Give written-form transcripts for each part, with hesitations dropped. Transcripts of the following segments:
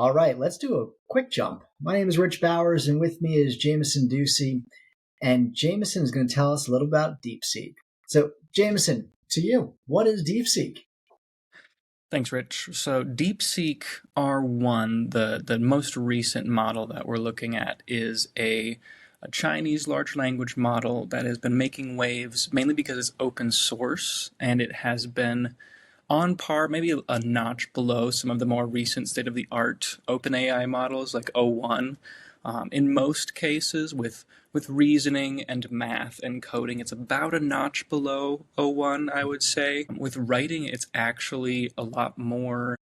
All right, let's do a quick jump. My name is Rich Bowers, and with me is Jamison Ducey. And Jamison is going to tell us a little about DeepSeek. So, Jamison, to you, what is DeepSeek? Thanks, Rich. So DeepSeek R1, the most recent model that we're looking at, is a Chinese large language model that has been making waves mainly because it's open source and it has been on par, maybe a notch below some of the more recent state-of-the-art OpenAI models like O1. In most cases, with reasoning and math and coding, it's about a notch below O1, I would say. With writing, it's actually a lot more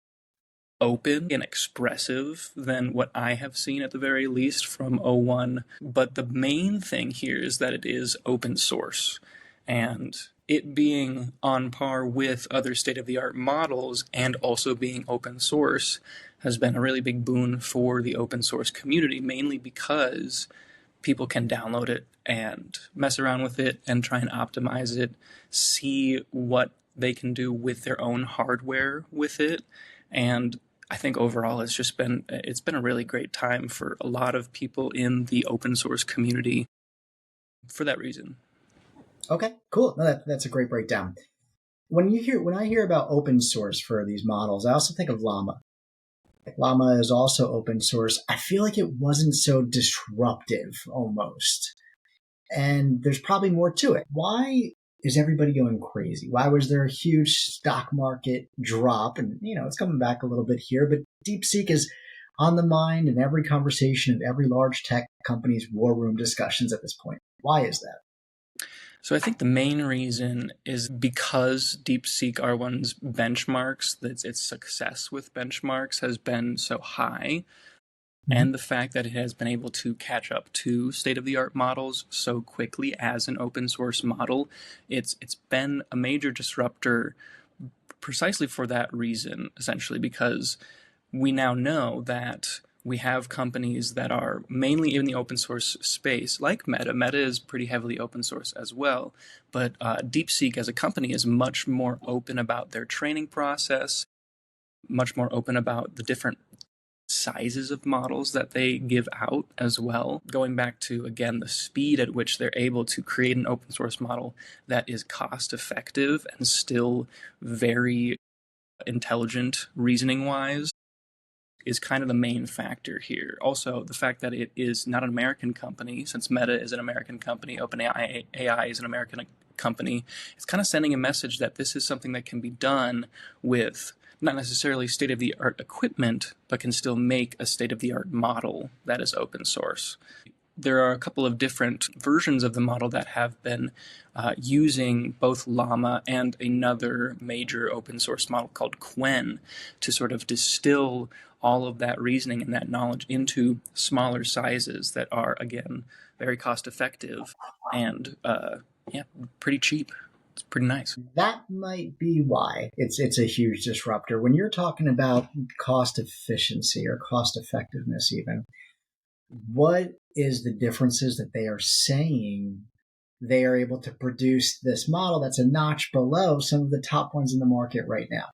open and expressive than what I have seen at the very least from O1. But the main thing here is that it is open source. And it being on par with other state-of-the-art models and also being open source has been a really big boon for the open source community, mainly because people can download it and mess around with it and try and optimize it, see what they can do with their own hardware with it. And I think overall it's been a really great time for a lot of people in the open source community for that reason. Okay, cool. No, that's a great breakdown. When I hear about open source for these models, I also think of Llama. Llama is also open source. I feel like it wasn't so disruptive almost. And there's probably more to it. Why is everybody going crazy? Why was there a huge stock market drop? And, it's coming back a little bit here, but DeepSeek is on the mind in every conversation of every large tech company's war room discussions at this point. Why is that? So I think the main reason is because DeepSeek R1's benchmarks, that its success with benchmarks has been so high, and the fact that it has been able to catch up to state-of-the-art models so quickly as an open source model, it's been a major disruptor precisely for that reason, essentially, because we now know that we have companies that are mainly in the open source space, like Meta. Meta is pretty heavily open source as well, but DeepSeek as a company is much more open about their training process, much more open about the different sizes of models that they give out as well. Going back to, again, the speed at which they're able to create an open source model that is cost effective and still very intelligent reasoning wise is kind of the main factor here. Also, the fact that it is not an American company, since Meta is an American company, OpenAI is an American company, it's kind of sending a message that this is something that can be done with not necessarily state-of-the-art equipment, but can still make a state-of-the-art model that is open source. There are a couple of different versions of the model that have been using both Llama and another major open source model called Qwen to sort of distill all of that reasoning and that knowledge into smaller sizes that are, again, very cost effective and pretty cheap. It's pretty nice. That might be why it's a huge disruptor. When you're talking about cost efficiency or cost effectiveness even, what is the differences that they are saying they are able to produce this model that's a notch below some of the top ones in the market right now?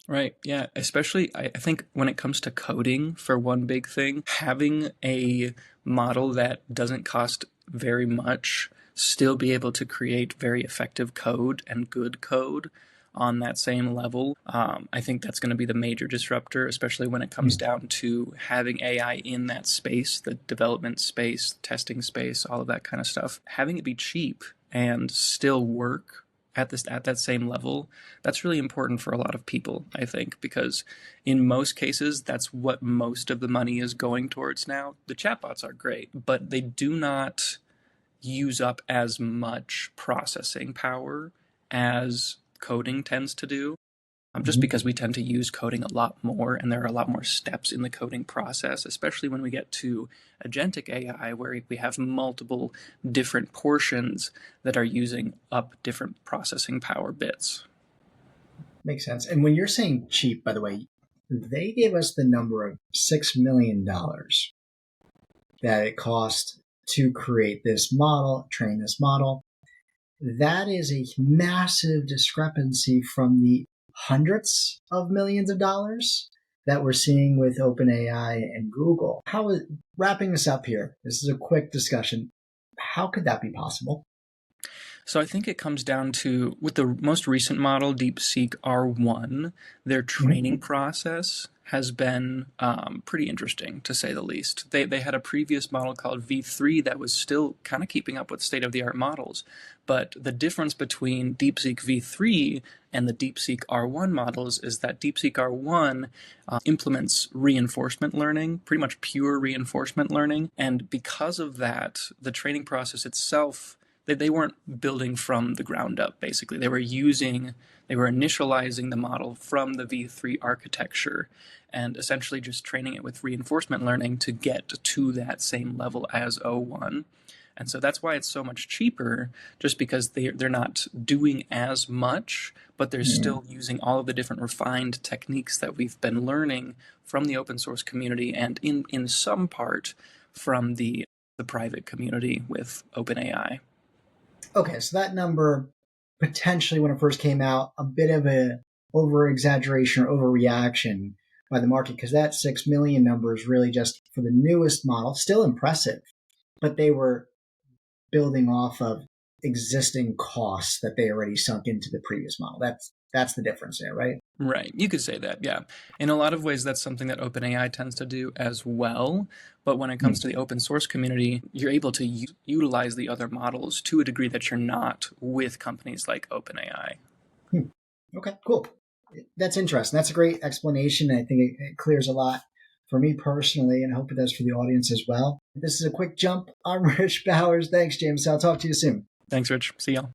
Right, yeah. Especially, I think when it comes to coding, for one big thing, having a model that doesn't cost very much, still be able to create very effective code and good code on that same level. I think that's going to be the major disruptor, especially when it comes down to having AI in that space, the development space, testing space, all of that kind of stuff. Having it be cheap and still work at that same level, that's really important for a lot of people, I think, because in most cases, that's what most of the money is going towards now. The chatbots are great, but they do not use up as much processing power as coding tends to do. Just because we tend to use coding a lot more, and there are a lot more steps in the coding process, especially when we get to agentic AI, where we have multiple different portions that are using up different processing power bits. Makes sense. And when you're saying cheap, by the way, they gave us the number of $6 million that it cost to create this model, train this model. That is a massive discrepancy from the hundreds of millions of dollars that we're seeing with OpenAI and Google. Wrapping this up here, this is a quick discussion. How could that be possible? So I think it comes down to, with the most recent model, DeepSeek R1, their training process has been pretty interesting, to say the least. They had a previous model called V3 that was still kind of keeping up with state-of-the-art models. But the difference between DeepSeek V3 and the DeepSeek R1 models is that DeepSeek R1 implements reinforcement learning, pretty much pure reinforcement learning. And because of that, the training process itself, they weren't building from the ground up, basically. They were initializing the model from the V3 architecture and essentially just training it with reinforcement learning to get to that same level as O1. And so that's why it's so much cheaper, just because they're not doing as much, but they're still using all of the different refined techniques that we've been learning from the open source community and in some part from the private community with OpenAI. Okay, so that number potentially, when it first came out, a bit of a over-exaggeration or overreaction by the market, because that 6 million number is really just for the newest model. Still impressive, but they were building off of existing costs that they already sunk into the previous model. That's the difference there, right? Right. You could say that, yeah. In a lot of ways, that's something that OpenAI tends to do as well. But when it comes to the open source community, you're able to utilize the other models to a degree that you're not with companies like OpenAI. Okay, cool. That's interesting. That's a great explanation. I think it clears a lot for me personally, and I hope it does for the audience as well. This is a quick jump. I'm Rich Bowers. Thanks, James. I'll talk to you soon. Thanks, Rich. See y'all.